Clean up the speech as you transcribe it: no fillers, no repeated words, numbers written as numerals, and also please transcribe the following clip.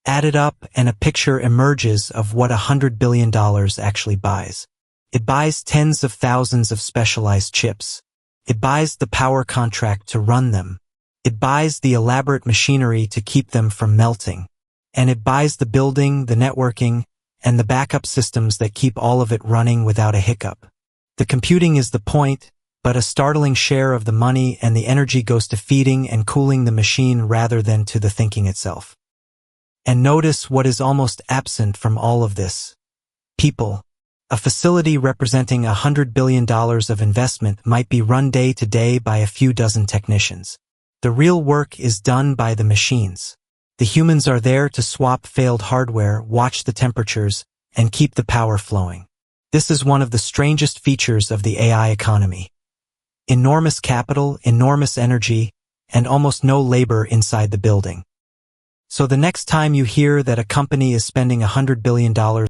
Add it up and a picture emerges of what $100 billion actually buys. It buys tens of thousands of specialized chips. It buys the power contract to run them. It buys the elaborate machinery to keep them from melting. And it buys the building, the networking, and the backup systems that keep all of it running without a hiccup. The computing is the point, but a startling share of the money and the energy goes to feeding and cooling the machine rather than to the thinking itself. And notice what is almost absent from all of this. People. A facility representing $100 billion of investment might be run day to day by a few dozen technicians. The real work is done by the machines. The humans are there to swap failed hardware, watch the temperatures, and keep the power flowing. This is one of the strangest features of the AI economy. Enormous capital, enormous energy, and almost no labor inside the building. So the next time you hear that a company is spending $100 billion